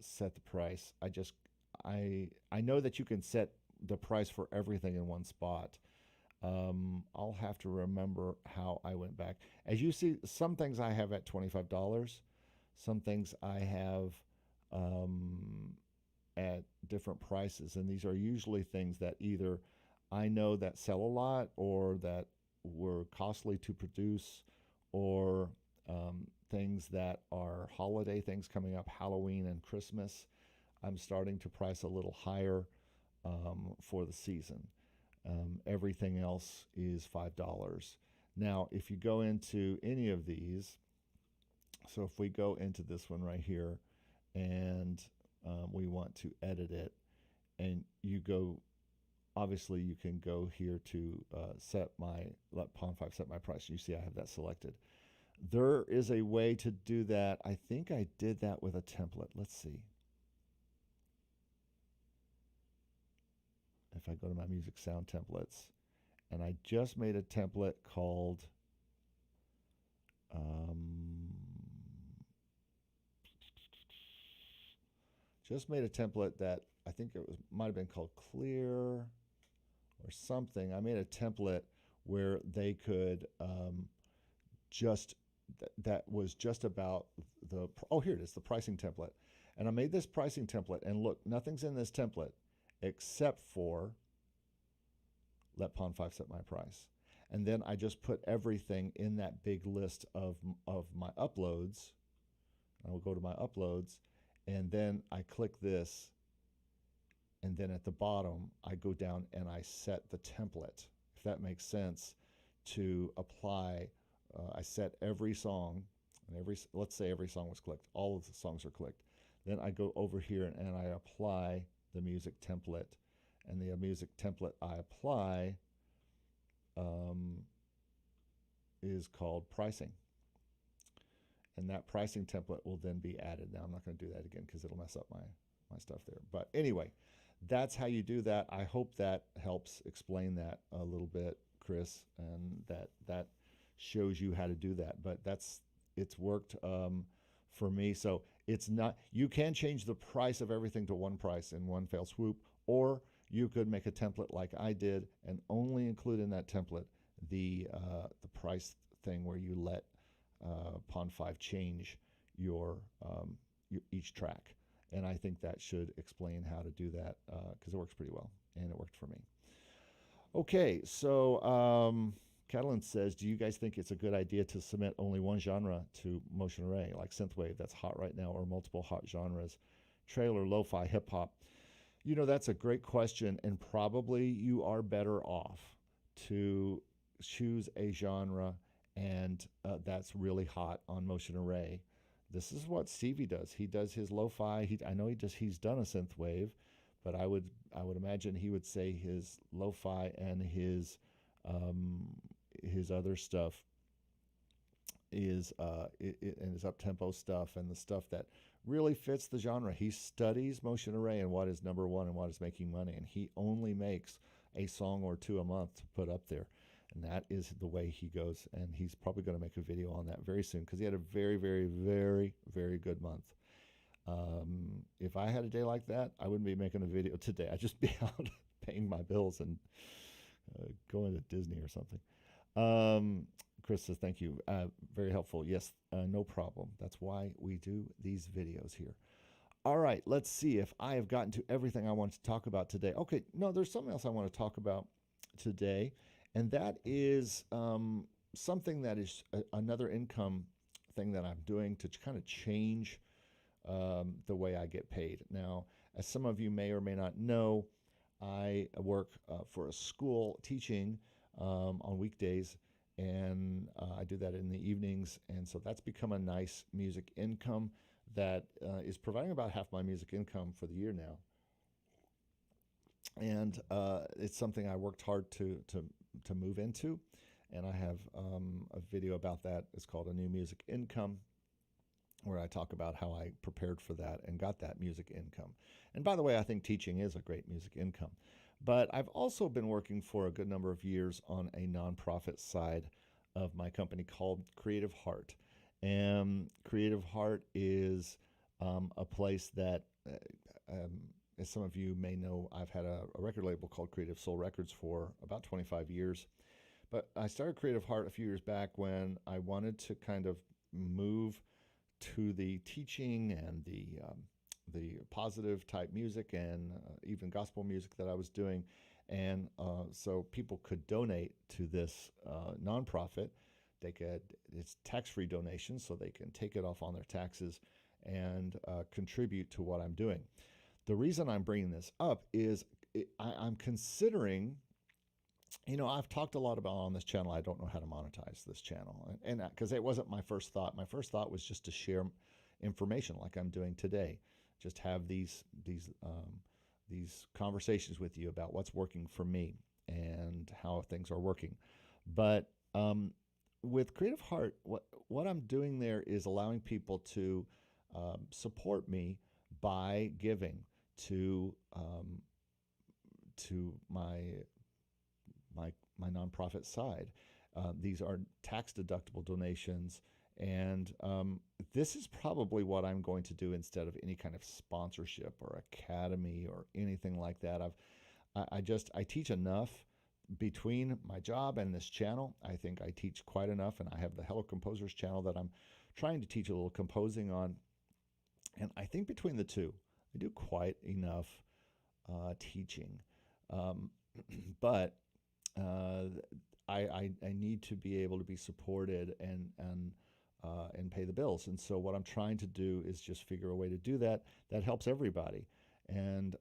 A: set the price. I know that you can set the price for everything in one spot. I'll have to remember how I went back. As you see, some things I have at $25, some things I have at different prices, and these are usually things that either I know that sell a lot, or that were costly to produce, or things that are holiday things coming up, Halloween and Christmas. I'm starting to price a little higher for the season. Everything else is $5. Now, if you go into any of these, so if we go into this one right here, and we want to edit it, and you go, obviously you can go here to let Pond 5 set my price. You see I have that selected. There is a way to do that. I think I did that with a template. Let's see. If I go to my music sound templates, and I just made a template called that I think might have been called clear or something. I made a template where they could that was just about here it is, the pricing template. And I made this pricing template, and look, nothing's in this template except for let Pond 5 set my price. And then I just put everything in that big list of my uploads. I will go to my uploads, and then I click this, and then at the bottom I go down and I set the template, if that makes sense, to apply. I set every song and let's say every song was clicked, all of the songs are clicked. Then I go over here and I apply the music template, and the music template I apply is called pricing. And that pricing template will then be added. Now I'm not going to do that again because it'll mess up my stuff there. But anyway, that's how you do that. I hope that helps explain that a little bit, Chris, and that shows you how to do that. But it's worked for me. So it's not, you can change the price of everything to one price in one fell swoop, or you could make a template like I did and only include in that template the price thing where you let Pond5 change your each track. And I think that should explain how to do that because it works pretty well, and it worked for me. Okay, so Catalan says, do you guys think it's a good idea to submit only one genre to Motion Array, like synthwave that's hot right now, or multiple hot genres, trailer, lo-fi, hip-hop? You know, that's a great question, and probably you are better off to choose a genre and that's really hot on Motion Array. This is what Stevie does. He does his lo-fi. I know he's done a synthwave, but I would imagine he would say his lo-fi and his other stuff is and his up-tempo stuff and the stuff that really fits the genre. He studies Motion Array and what is number one and what is making money, and he only makes a song or two a month to put up there. And that is the way he goes, and he's probably going to make a video on that very soon because he had a very, very, very, very good month. If I had a day like that, I wouldn't be making a video today. I'd just be out paying my bills and going to Disney or something. Chris says, thank you. Very helpful. Yes, no problem. That's why we do these videos here. All right, let's see if I have gotten to everything I want to talk about today. Okay, no, there's something else I want to talk about today. And that is something that is another income thing that I'm doing to kind of change the way I get paid. Now, as some of you may or may not know, I work for a school teaching on weekdays, and I do that in the evenings. And so that's become a nice music income that is providing about half my music income for the year now. And it's something I worked hard to move into, and I have a video about that. It's called A New Music Income, where I talk about how I prepared for that and got that music income. And by the way, I think teaching is a great music income. But I've also been working for a good number of years on a nonprofit side of my company called Creative Heart. And Creative Heart is a place that as some of you may know, I've had a record label called Creative Soul Records for about 25 years. But I started Creative Heart a few years back when I wanted to kind of move to the teaching and the positive type music and even gospel music that I was doing. And so people could donate to this nonprofit. It's tax-free donations, so they can take it off on their taxes and contribute to what I'm doing. The reason I'm bringing this up is I'm considering, you know, I've talked a lot about on this channel, I don't know how to monetize this channel. And because it wasn't my first thought. My first thought was just to share information like I'm doing today. Just have these conversations with you about what's working for me and how things are working. But with Creative Heart, what I'm doing there is allowing people to support me by giving to my nonprofit side. These are tax deductible donations, and this is probably what I'm going to do instead of any kind of sponsorship or academy or anything like that. I teach enough between my job and this channel. I think I teach quite enough, and I have the Hello Composers channel that I'm trying to teach a little composing on. And I think between the two, I do quite enough teaching. But I need to be able to be supported and pay the bills. And so what I'm trying to do is just figure a way to do that helps everybody. And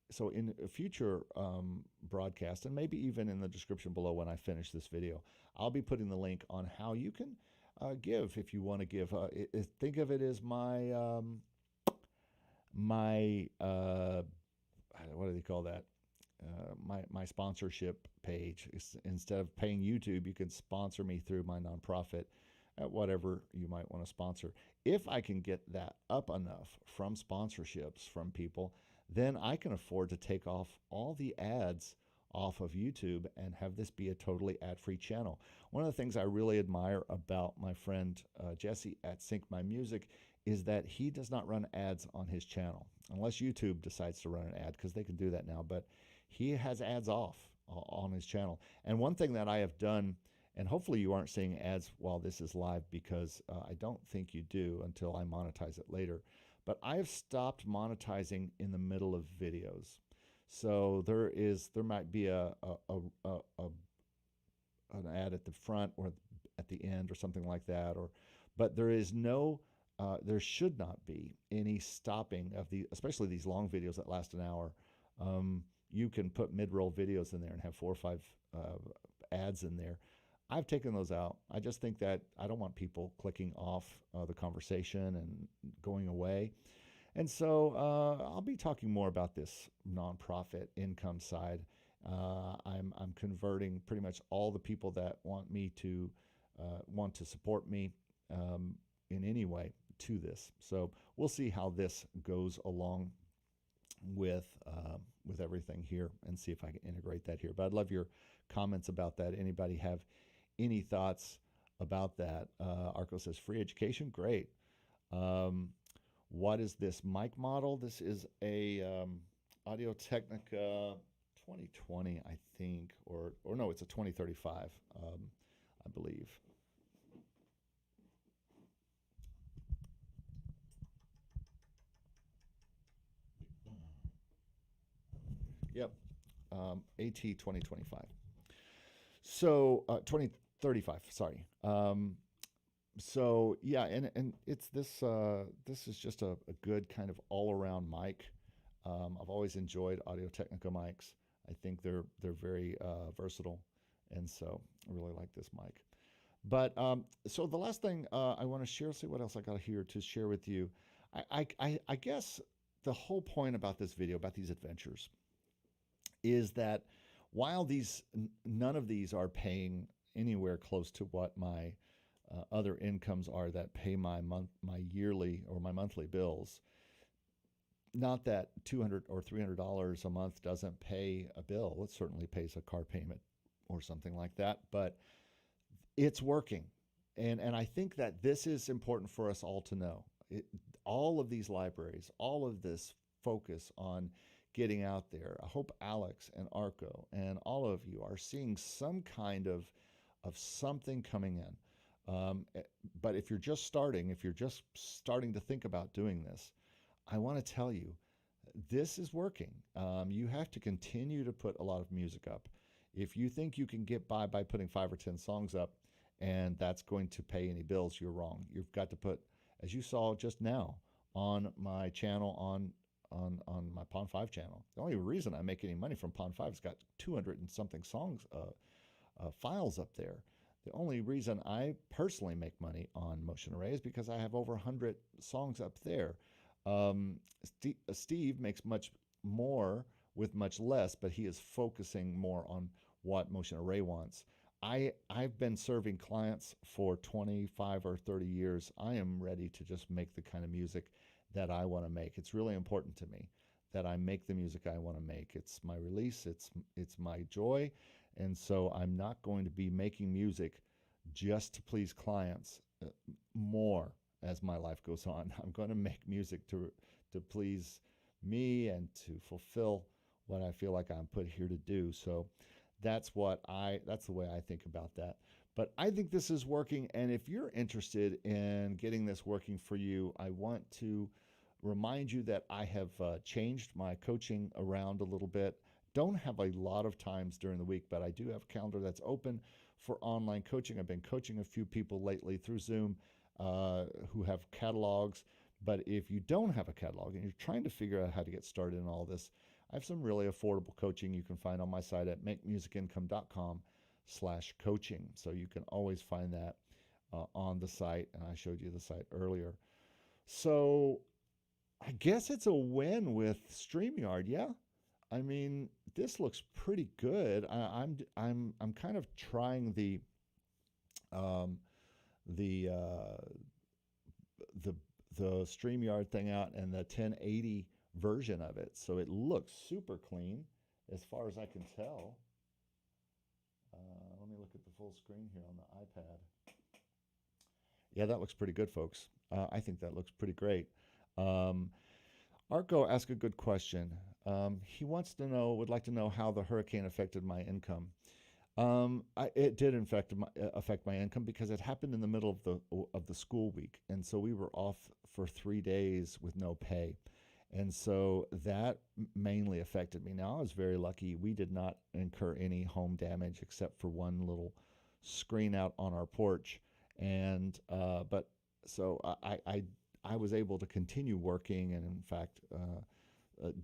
A: so in a future broadcast, and maybe even in the description below when I finish this video, I'll be putting the link on how you can give if you want to give. Think of it as my what do they call that? My sponsorship page. Instead of paying YouTube, you can sponsor me through my nonprofit at whatever you might want to sponsor. If I can get that up enough from sponsorships from people, then I can afford to take off all the ads off of YouTube and have this be a totally ad-free channel. One of the things I really admire about my friend Jesse at Sync My Music is that he does not run ads on his channel, unless YouTube decides to run an ad, because they can do that now, but he has ads off on his channel. And one thing that I have done, and hopefully you aren't seeing ads while this is live, because I don't think you do until I monetize it later, but I have stopped monetizing in the middle of videos. So there might be an ad at the front or at the end or something like that, but there should not be any stopping of especially these long videos that last an hour. You can put mid-roll videos in there and have 4 or 5 ads in there. I've taken those out. I just think that I don't want people clicking off the conversation and going away. And so I'll be talking more about this nonprofit income side. I'm converting pretty much all the people that want to support me in any way to this. So we'll see how this goes along with everything here, and see if I can integrate that here. But I'd love your comments about that. Anybody have any thoughts about that? Arco says free education, great. What is this mic model? This is a Audio-Technica 2020, I think, or no, it's a 2035, I believe. Yep, AT 2025. So 2035, sorry. So yeah, and it's this this is just a good kind of all-around mic. I've always enjoyed Audio-Technica mics. I think they're very versatile, and so I really like this mic. But so the last thing I want to share, see what else I got here to share with you. I guess the whole point about this video, about these adventures, is that while none of these are paying anywhere close to what my other incomes are that pay my yearly or my monthly bills. Not that $200 or $300 a month doesn't pay a bill. It certainly pays a car payment or something like that, but it's working. And I think that this is important for us all to know. All of these libraries, all of this focus on getting out there. I hope Alex and Arco and all of you are seeing some kind of something coming in. But if you're just starting to think about doing this, I want to tell you, this is working. You have to continue to put a lot of music up. If you think you can get by putting 5 or 10 songs up and that's going to pay any bills, you're wrong. You've got to put, as you saw just now on my channel, on my Pond 5 channel. The only reason I make any money from Pond 5 is got 200 and something songs, files up there. The only reason I personally make money on Motion Array is because I have over 100 songs up there. Steve makes much more with much less, but he is focusing more on what Motion Array wants. I've been serving clients for 25 or 30 years. I am ready to just make the kind of music that I want to make. It's really important to me that I make the music I want to make. It's my release, it's my joy, and so I'm not going to be making music just to please clients more as my life goes on. I'm going to make music to please me and to fulfill what I feel like I'm put here to do. So that's the way I think about that. But I think this is working, and if you're interested in getting this working for you, I want to remind you that I have changed my coaching around a little bit. Don't have a lot of times during the week, but I do have a calendar that's open for online coaching. I've been coaching a few people lately through Zoom who have catalogs. But if you don't have a catalog and you're trying to figure out how to get started in all this, I have some really affordable coaching you can find on my site at makemusicincome.com/coaching. So you can always find that on the site, and I showed you the site earlier. So I guess it's a win with StreamYard. Yeah, I mean this looks pretty good. I'm kind of trying um, the the the StreamYard thing out and the 1080 version of it. So it looks super clean as far as I can tell. Let me look at the full screen here on the iPad. Yeah, that looks pretty good, folks. I think that looks pretty great. Um, Arco asked a good question. He wants to know, would like to know how the hurricane affected my income. It did affect my income because it happened in the middle of the school week, and so we were off for 3 days with no pay, and so that mainly affected me. Now I was very lucky; we did not incur any home damage except for one little screen out on our porch, and but so I was able to continue working, and in fact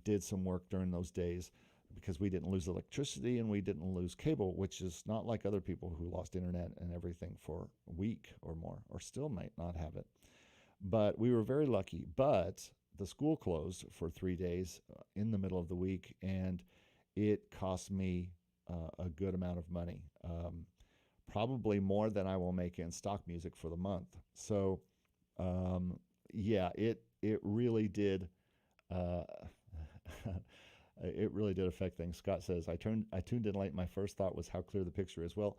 A: did some work during those days because we didn't lose electricity and we didn't lose cable, which is not like other people who lost internet and everything for a week or more, or still might not have it. But we were very lucky. But the school closed for 3 days in the middle of the week, and it cost me a good amount of money, probably more than I will make in stock music for the month. So, yeah, it really did. Uh, it really did affect things. Scott says, I tuned in late. My first thought was how clear the picture is. Well,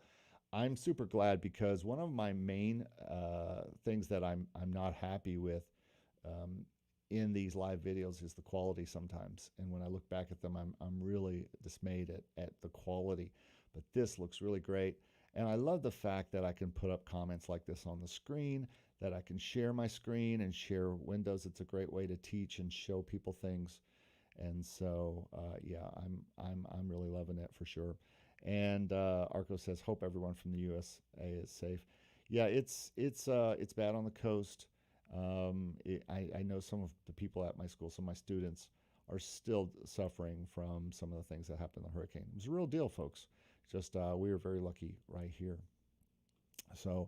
A: I'm super glad because one of my main things that I'm not happy with in these live videos is the quality sometimes. And when I look back at them, I'm really dismayed at the quality. But this looks really great. And I love the fact that I can put up comments like this on the screen, that I can share my screen and share windows. It's a great way to teach and show people things. And so, yeah, I'm really loving it for sure. And Arco says, hope everyone from the USA is safe. Yeah, it's bad on the coast. I know some of the people at my school, some of my students, are still suffering from some of the things that happened in the hurricane. It was a real deal, folks. Just we were very lucky right here. So,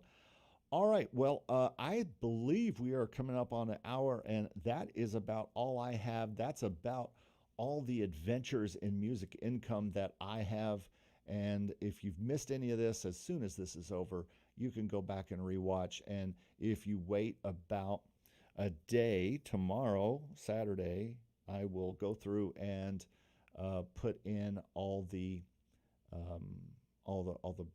A: all right. Well, I believe we are coming up on an hour, and that is about all I have. That's about all the adventures in music income that I have. And if you've missed any of this, as soon as this is over, you can go back and rewatch. And if you wait about a day, tomorrow, Saturday, I will go through and put in um, all the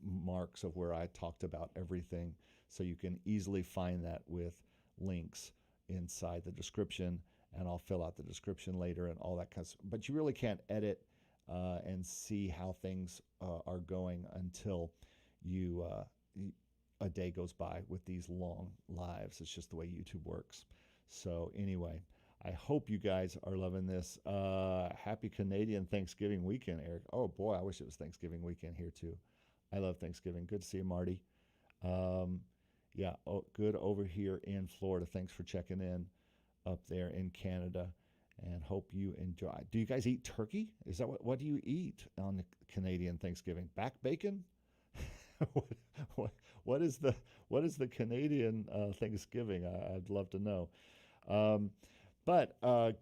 A: marks of where I talked about everything, so you can easily find that with links inside the description, and I'll fill out the description later and all that kind of stuff. But you really can't edit and see how things are going until you a day goes by with these long lives. It's just the way YouTube works. So anyway, I hope you guys are loving this. Happy Canadian Thanksgiving weekend, Eric. Oh boy, I wish it was Thanksgiving weekend here too. I love Thanksgiving. Good to see you, Marty. Um, yeah, good over here in Florida. Thanks for checking in up there in Canada, and hope you enjoy. Do you guys eat turkey? Is that what do you eat on the Canadian Thanksgiving? Back bacon? what, what, what is the Canadian Thanksgiving? I'd love to know. Um, but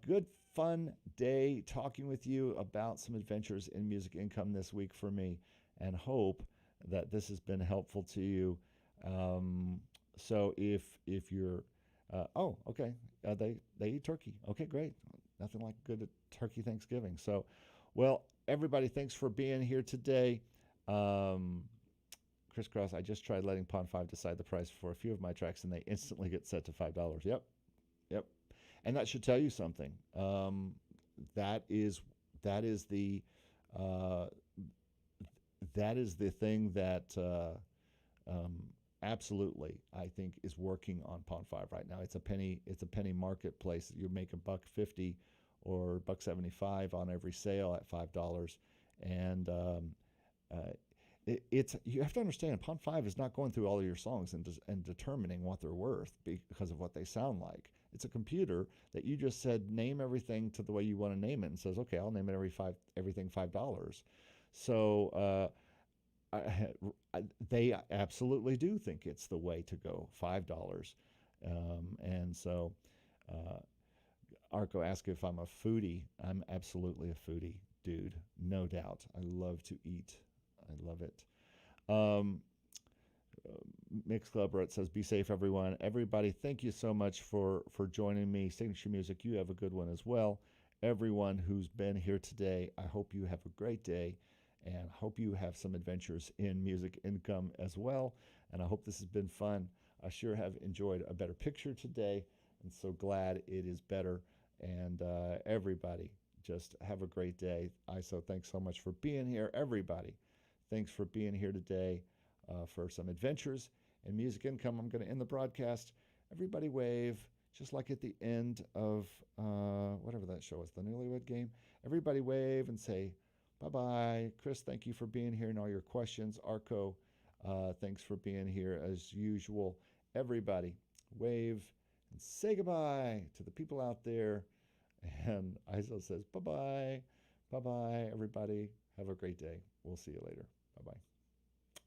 A: good fun day talking with you about some adventures in music income this week for me, and hope that this has been helpful to you. So if you're oh, okay, they eat turkey. Okay, great. Nothing like good turkey Thanksgiving. So, well, everybody, thanks for being here today. Crisscross, I just tried letting Pond 5 decide the price for a few of my tracks, and they instantly get set to $5. Yep, yep. And that should tell you something. That is the uh, that is the thing that absolutely I think is working on Pond 5 right now. It's a penny marketplace. You make $1.50 or $1.75 on every sale at $5, and it's you have to understand Pond 5 is not going through all of your songs and determining what they're worth because of what they sound like. It's a computer that you just said name everything to the way you want to name it, and says, okay, I'll name it everything $5. So they absolutely do think it's the way to go, $5. And so Arco asked if I'm a foodie. I'm absolutely a foodie, dude, no doubt. I love to eat. I love it. Mix Club Brett says, "Be safe, everyone. Everybody, thank you so much for joining me. Signature Music, you have a good one as well. Everyone who's been here today, I hope you have a great day, and hope you have some adventures in music income as well. And I hope this has been fun. I sure have enjoyed a better picture today, and so glad it is better. And everybody, just have a great day. ISO, thanks so much for being here. Everybody, thanks for being here today for some adventures in music income. I'm going to end the broadcast. Everybody wave, just like at the end of whatever that show was, the Newlywed Game. Everybody wave and say bye-bye. Chris, thank you for being here and all your questions. Arco, thanks for being here as usual. Everybody wave and say goodbye to the people out there. And ISO says bye-bye. Bye-bye, everybody. Have a great day. We'll see you later. Bye-bye.